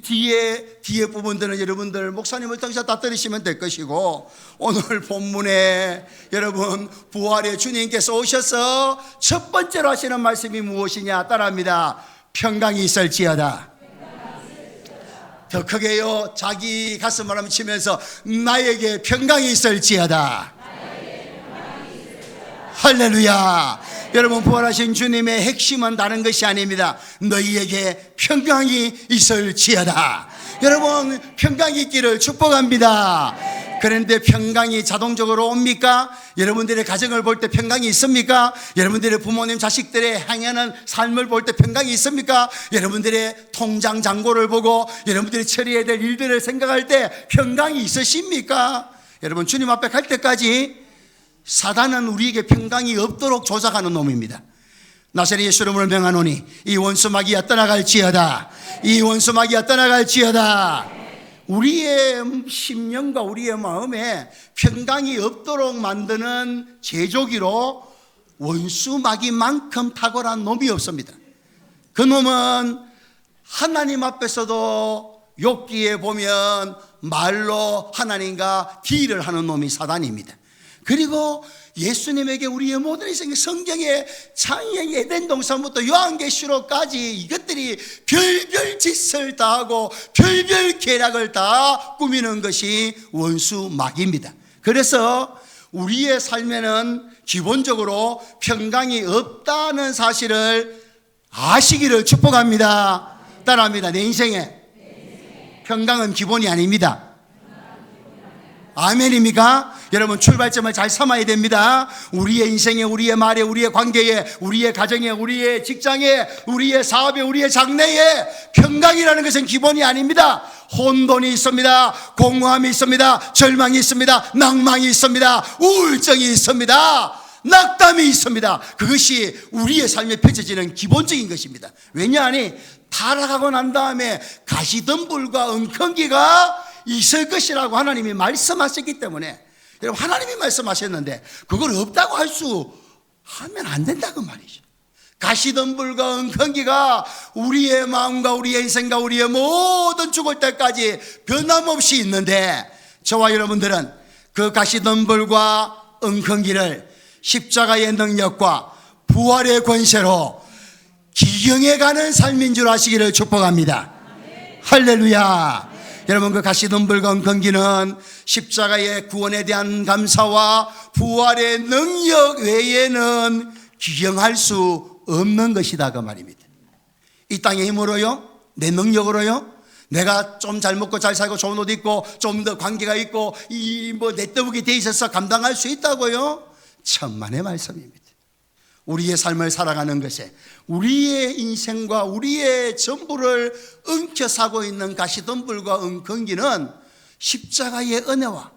뒤에 부분들은 여러분들 목사님을 통해서 다 들으시면 될 것이고, 오늘 본문에 여러분 부활의 주님께서 오셔서 첫 번째로 하시는 말씀이 무엇이냐? 따라합니다. 평강이 있을지어다. 더 크게요, 자기 가슴을 한번 치면서 나에게 평강이 있을지어다. 할렐루야. 여러분, 부활하신 주님의 핵심은 다른 것이 아닙니다. 너희에게 평강이 있을지어다. 여러분, 평강이 있기를 축복합니다. 그런데 평강이 자동적으로 옵니까? 여러분들의 가정을 볼 때 평강이 있습니까? 여러분들의 부모님 자식들의 행하는 삶을 볼 때 평강이 있습니까? 여러분들의 통장 잔고를 보고 여러분들이 처리해야 될 일들을 생각할 때 평강이 있으십니까? 여러분, 주님 앞에 갈 때까지 사단은 우리에게 평강이 없도록 조작하는 놈입니다. 나사렛 예수 이름으로 명하노니 이 원수마귀가 떠나갈지어다. 이 원수마귀가 떠나갈지어다. 우리의 심령과 우리의 마음에 평강이 없도록 만드는 제조기로 원수마귀만큼 탁월한 놈이 없습니다. 그 놈은 하나님 앞에서도 욥기에 보면 말로 하나님과 딜을 하는 놈이 사단입니다. 그리고 예수님에게 우리의 모든 인생 성경의 창의 에덴 동산부터 요한계시록까지 이것들이 별별 짓을 다 하고 별별 계략을 다 꾸미는 것이 원수 마귀입니다. 그래서 우리의 삶에는 기본적으로 평강이 없다는 사실을 아시기를 축복합니다. 따라합니다. 내 인생에 평강은 기본이 아닙니다. 아멘입니까? 여러분, 출발점을 잘 삼아야 됩니다. 우리의 인생에, 우리의 말에, 우리의 관계에, 우리의 가정에, 우리의 직장에, 우리의 사업에, 우리의 장래에 평강이라는 것은 기본이 아닙니다. 혼돈이 있습니다. 공허함이 있습니다. 절망이 있습니다. 낭망이 있습니다. 우울증이 있습니다. 낙담이 있습니다. 그것이 우리의 삶에 펼쳐지는 기본적인 것입니다. 왜냐하니 타락하고 난 다음에 가시덤불과 엉겅기가 있을 것이라고 하나님이 말씀하셨기 때문에, 여러분, 하나님이 말씀하셨는데 그걸 없다고 하면 안 된다고 말이죠. 가시덤불과 엉겅기가 우리의 마음과 우리의 인생과 우리의 모든 죽을 때까지 변함없이 있는데, 저와 여러분들은 그 가시덤불과 엉겅기를 십자가의 능력과 부활의 권세로 기경해가는 삶인 줄 아시기를 축복합니다. 할렐루야. 여러분, 그 가시덤불과 엉겅기는 십자가의 구원에 대한 감사와 부활의 능력 외에는 기경할 수 없는 것이다, 그 말입니다. 이 땅의 힘으로요? 내 능력으로요? 내가 좀 잘 먹고 잘 살고 좋은 옷 입고 좀 더 관계가 있고 내떠먹이 돼 있어서 감당할 수 있다고요? 천만의 말씀입니다. 우리의 삶을 살아가는 것에 우리의 인생과 우리의 전부를 엉켜사고 있는 가시덤불과 엉겅기는 십자가의 은혜와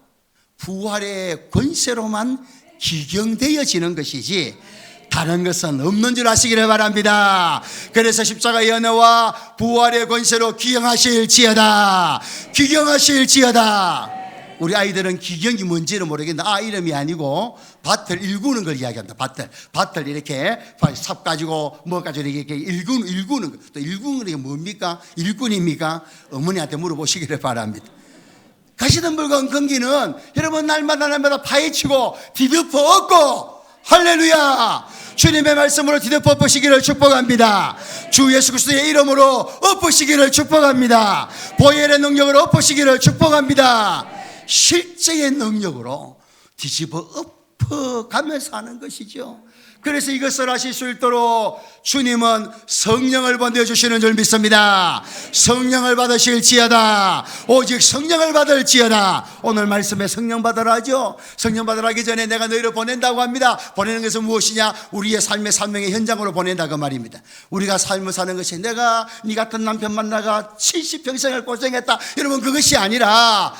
부활의 권세로만 기경되어지는 것이지 다른 것은 없는 줄 아시기를 바랍니다. 그래서 십자가의 은혜와 부활의 권세로 기경하실지어다. 기경하실지어다. 우리 아이들은 기경이 뭔지를 모르겠는데, 이름이 아니고 밭을 일구는 걸 이야기합니다. 밭을 이렇게 삽 가지고 뭐 가지고 이렇게 일구는 거. 또 일구는 게 뭡니까? 일꾼입니까? 어머니한테 물어보시기를 바랍니다. 가시덤불과 엉겅기는 여러분 날마다 파헤치고 뒤덮어 엎고, 할렐루야, 주님의 말씀으로 뒤덮어 엎으시기를 축복합니다. 주 예수 그리스도의 이름으로 엎으시기를 축복합니다. 보혈의 능력으로 엎으시기를 축복합니다. 실제의 능력으로 뒤집어 엎어가면서 하는 것이죠. 그래서 이것을 하실 수 있도록 주님은 성령을 보내주시는 줄 믿습니다. 성령을 받으실지어다. 오직 성령을 받을지어다. 오늘 말씀에 성령 받으라 하죠. 성령 받으라 하기 전에 내가 너희를 보낸다고 합니다. 보내는 것은 무엇이냐? 우리의 삶의 사명의 현장으로 보낸다, 그 말입니다. 우리가 삶을 사는 것이 내가 네 같은 남편 만나가 70평생을 고생했다, 여러분, 그것이 아니라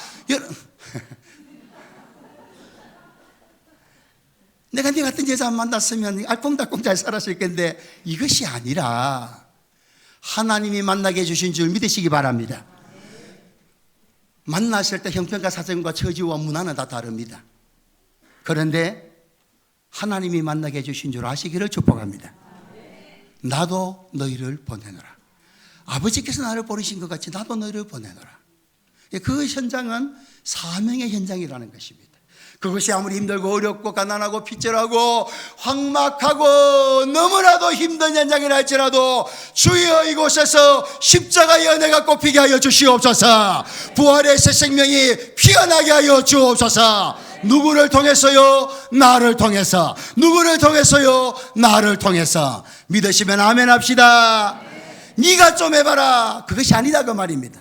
내가 네 같은 여자 만났으면 알콩달콩 잘 살았을 건데, 이것이 아니라 하나님이 만나게 해주신 줄 믿으시기 바랍니다. 만났을 때 형편과 사정과 처지와 문화는 다 다릅니다. 그런데 하나님이 만나게 해주신 줄 아시기를 축복합니다. 나도 너희를 보내노라. 아버지께서 나를 보내신 것 같이 나도 너희를 보내노라. 그 현장은 사명의 현장이라는 것입니다. 그것이 아무리 힘들고 어렵고 가난하고 핍절하고 황막하고 너무나도 힘든 현장이라 할지라도 주여 이곳에서 십자가의 은혜가 꼽히게 하여 주시옵소서. 부활의 새 생명이 피어나게 하여 주옵소서. 누구를 통해서요? 나를 통해서. 누구를 통해서요? 나를 통해서. 믿으시면 아멘 합시다. 네가 좀 해봐라, 그것이 아니다, 그 말입니다.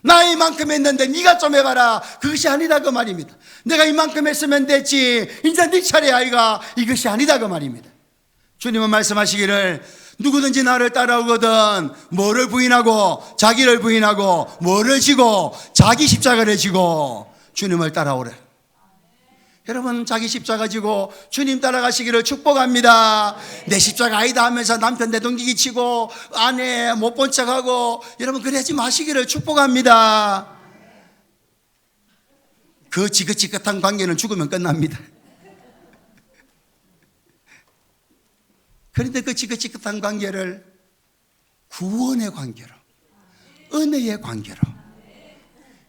나 이만큼 했는데 네가 좀 해봐라, 그것이 아니다, 그 말입니다. 내가 이만큼 했으면 됐지, 이제 네 차례 아이가, 이것이 아니다, 그 말입니다. 주님은 말씀하시기를 누구든지 나를 따라오거든 뭐를 부인하고 자기를 부인하고 뭐를 지고 자기 십자가를 지고 주님을 따라오래. 여러분, 자기 십자가 지고 주님 따라가시기를 축복합니다. 내 십자가 아니다 하면서 남편 내동기기 치고 아내 못 본 척하고, 여러분, 그러지 마시기를 축복합니다. 그 지긋지긋한 관계는 죽으면 끝납니다. 그런데 그 지긋지긋한 관계를 구원의 관계로, 은혜의 관계로,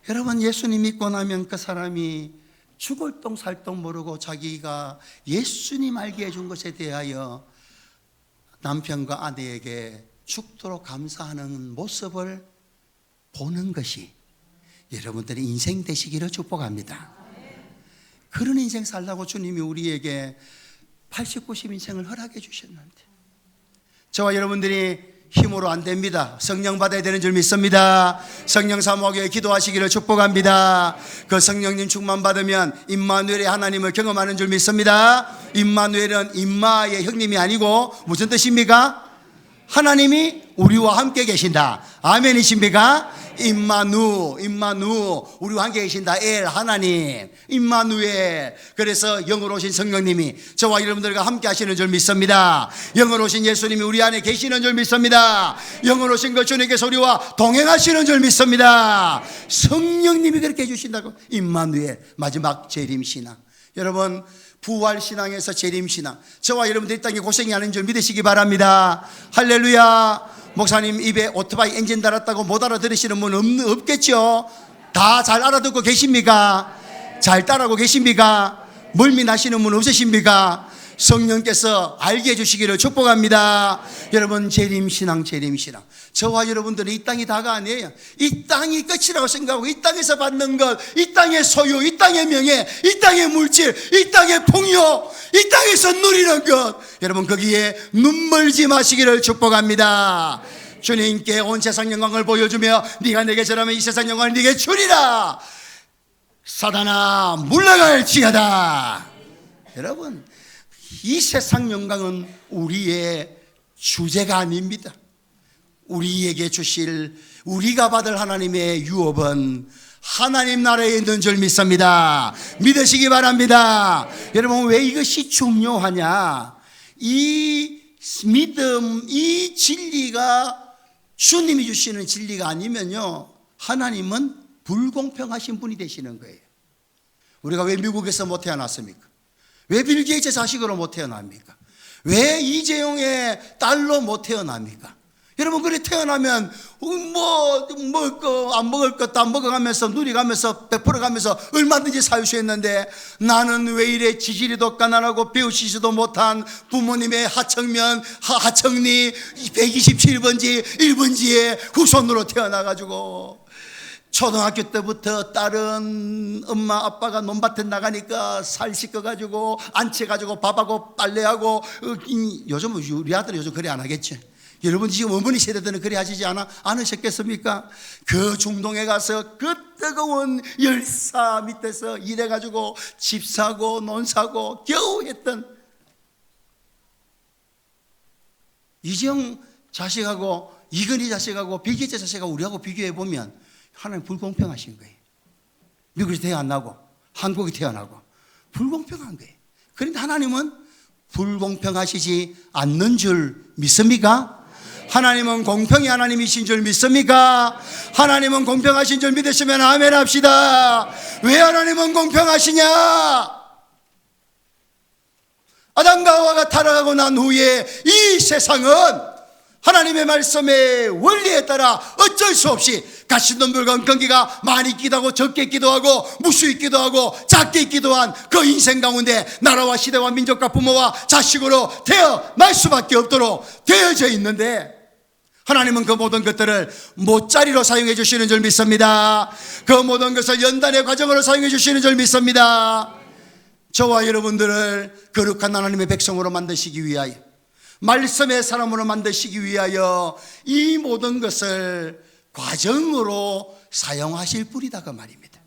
여러분, 예수님 믿고 나면 그 사람이 죽을 똥 살 똥 모르고 자기가 예수님 알게 해준 것에 대하여 남편과 아내에게 죽도록 감사하는 모습을 보는 것이 여러분들의 인생 되시기를 축복합니다. 그런 인생 살라고 주님이 우리에게 80, 90 인생을 허락해 주셨는데, 저와 여러분들이 힘으로 안 됩니다. 성령 받아야 되는 줄 믿습니다. 성령 사모하게 기도하시기를 축복합니다. 그 성령님 충만 받으면 임마누엘의 하나님을 경험하는 줄 믿습니다. 임마누엘은 임마의 형님이 아니고 무슨 뜻입니까? 하나님이 우리와 함께 계신다. 아멘이십니까? 임마누, 우리와 함께 계신다. 엘, 하나님, 임마누엘. 그래서 영으로 오신 성령님이 저와 여러분들과 함께 하시는 줄 믿습니다. 영으로 오신 예수님이 우리 안에 계시는 줄 믿습니다. 영으로 오신 그 주님께서 우리와 동행하시는 줄 믿습니다. 성령님이 그렇게 해주신다고. 임마누엘, 마지막 재림신앙. 여러분, 부활신앙에서 재림신앙, 저와 여러분들 이 땅에 고생이 하는 줄 믿으시기 바랍니다. 할렐루야. 목사님 입에 오토바이 엔진 달았다고 못 알아들으시는 분 없겠죠? 다 잘 알아듣고 계십니까? 잘 따라하고 계십니까? 멀미 나시는 분 없으십니까? 성령께서 알게 해주시기를 축복합니다. 여러분, 재림신앙. 저와 여러분들은 이 땅이 다가 아니에요. 이 땅이 끝이라고 생각하고, 이 땅에서 받는 것, 이 땅의 소유, 이 땅의 명예, 이 땅의 물질, 이 땅의 풍요, 이 땅에서 누리는 것, 여러분 거기에 눈멀지 마시기를 축복합니다. 주님께 온 세상 영광을 보여주며 네가 내게 절하면 이 세상 영광을 네게 주리라. 사단아 물러갈지어다. 여러분, 이 세상 영광은 우리의 주제가 아닙니다. 우리에게 주실, 우리가 받을 하나님의 유업은 하나님 나라에 있는 줄 믿습니다. 믿으시기 바랍니다. 여러분, 왜 이것이 중요하냐? 이 믿음, 이 진리가 주님이 주시는 진리가 아니면요, 하나님은 불공평하신 분이 되시는 거예요. 우리가 왜 미국에서 못 태어났습니까? 왜 빌 게이츠 자식으로 못 태어납니까? 왜 이재용의 딸로 못 태어납니까? 여러분, 그래 태어나면 먹을 거 안 먹을 것도 안 먹어가면서 누리가면서 베풀어가면서 얼마든지 살 수 있는데, 나는 왜 이래 지지리도 가난하고 배우시지도 못한 부모님의 하청리 127번지 1번지의 후손으로 태어나가지고 초등학교 때부터 딸은 엄마 아빠가 논밭에 나가니까 살 씻어가지고 안채가지고 밥하고 빨래하고, 요즘 우리 아들은 요즘 그래 안 하겠지. 여러분 지금 어머니 세대들은 그래 하시지 않으셨겠습니까? 그 중동에 가서 그 뜨거운 열사 밑에서 일해가지고 집 사고 논 사고 겨우 했던 이재용 자식하고 이건희 자식하고 빌게이츠 자식하고 우리하고 비교해보면 하나님 불공평하신 거예요. 미국에서 태어나고 한국에 태어나고 불공평한 거예요. 그런데 하나님은 불공평하시지 않는 줄 믿습니까? 하나님은 공평의 하나님이신 줄 믿습니까? 하나님은 공평하신 줄 믿으시면 아멘 합시다. 왜 하나님은 공평하시냐? 아담과 하와가 타락하고 난 후에 이 세상은 하나님의 말씀의 원리에 따라 어쩔 수 없이 가시던 물건 경기가 많이 있기도 하고 적게 있기도 하고 무수 있기도 하고 작게 있기도 한 그 인생 가운데 나라와 시대와 민족과 부모와 자식으로 태어날 수밖에 없도록 되어져 있는데, 하나님은 그 모든 것들을 못자리로 사용해 주시는 줄 믿습니다. 그 모든 것을 연단의 과정으로 사용해 주시는 줄 믿습니다. 저와 여러분들을 거룩한 하나님의 백성으로 만드시기 위하여, 말씀의 사람으로 만드시기 위하여 이 모든 것을 과정으로 사용하실 분이다 그 말입니다.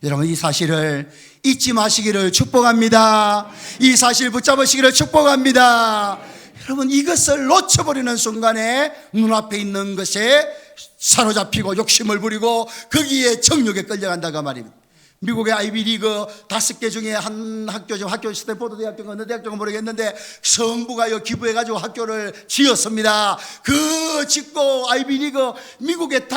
여러분, 이 사실을 잊지 마시기를 축복합니다. 이 사실 붙잡으시기를 축복합니다. 여러분, 이것을 놓쳐버리는 순간에 눈앞에 있는 것에 사로잡히고 욕심을 부리고 거기에 정욕에 끌려간다 그 말입니다. 미국의 아이비리그 5개 중에 한 학교, 중 학교 스탠포드 대학교가 어느 대학교가 모르겠는데 성부가요 기부해가지고 학교를 지었습니다. 그 짓고 아이비리그 미국의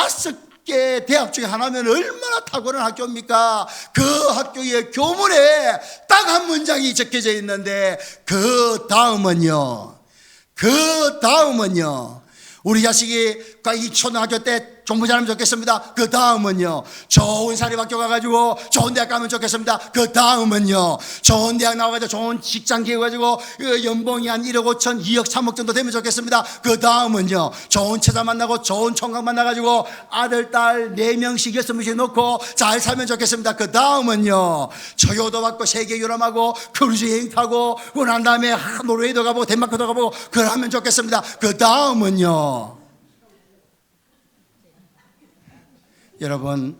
10개 대학 중에 하나면 얼마나 탁월한 학교입니까? 그 학교의 교문에 딱 한 문장이 적혀져 있는데 그 다음은요, 우리 자식이 이 초등학교 때 공부 잘하면 좋겠습니다. 그 다음은요, 좋은 사립학교 가가지고 좋은 대학 가면 좋겠습니다. 그 다음은요, 좋은 대학 나와가지고 좋은 직장 기회가지고 연봉이 한 1억 5천 2억 3억 정도 되면 좋겠습니다. 그 다음은요, 좋은 처자 만나고 좋은 총각 만나가지고 아들 딸 4명씩 6명씩 놓고 잘 살면 좋겠습니다. 그 다음은요, 초교도 받고 세계 유람하고 크루즈 여행 타고 난 다음에 노르웨이도 가보고 덴마크도 가보고 그러면 좋겠습니다. 그 다음은요, 여러분,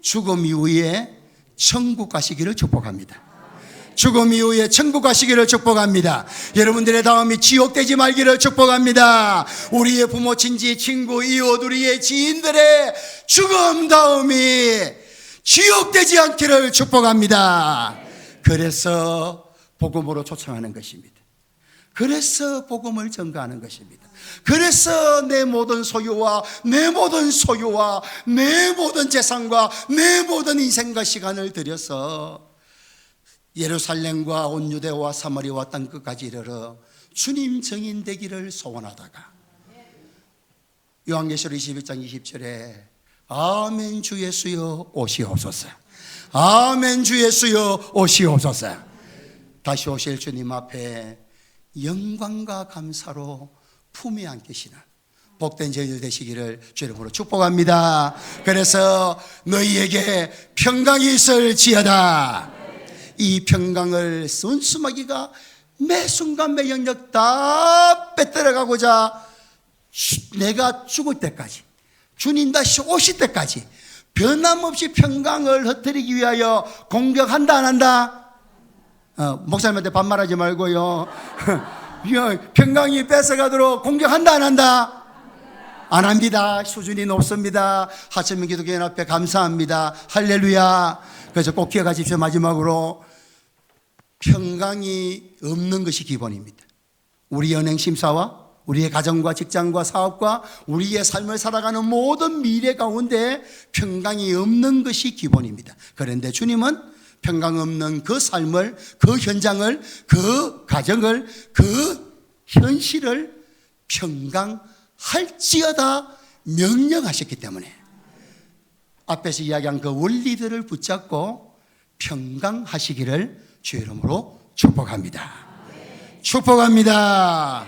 죽음 이후에 천국 가시기를 축복합니다. 죽음 이후에 천국 가시기를 축복합니다. 여러분들의 다음이 지옥되지 말기를 축복합니다. 우리의 부모, 친지, 친구, 이웃, 우리의 지인들의 죽음 다음이 지옥되지 않기를 축복합니다. 그래서 복음으로 초청하는 것입니다. 그래서 복음을 전가하는 것입니다. 그래서 내 모든 소유와 내 모든 재산과 내 모든 인생과 시간을 들여서 예루살렘과 온 유대와 사마리아와 땅 끝까지 이르러 주님 증인 되기를 소원하다가 요한계시록 21장 20절에 아멘 주 예수여 오시옵소서, 아멘 주 예수여 오시옵소서. 다시 오실 주님 앞에 영광과 감사로 품에 안기시는 복된 저희들 되시기를 주 이름으로 축복합니다. 그래서 너희에게 평강이 있을지어다. 이 평강을 순수하기가 매 순간 매 영역 다 빼들어가고자 내가 죽을 때까지, 주님 다시 오실 때까지 변함없이 평강을 흩뜨리기 위하여 공격한다 안 한다? 목사님한테 반말하지 말고요. 평강이 뺏어가도록 공격한다 안 한다? 안 합니다. 수준이 높습니다. 하천민 기독교인 앞에 감사합니다. 할렐루야. 그래서 꼭 기억하십시오. 마지막으로 평강이 없는 것이 기본입니다. 우리 연행 심사와 우리의 가정과 직장과 사업과 우리의 삶을 살아가는 모든 미래 가운데 평강이 없는 것이 기본입니다. 그런데 주님은 평강 없는 그 삶을, 그 현장을, 그 가정을, 그 현실을 평강할지어다 명령하셨기 때문에 앞에서 이야기한 그 원리들을 붙잡고 평강하시기를 주의 이름으로 축복합니다. 축복합니다.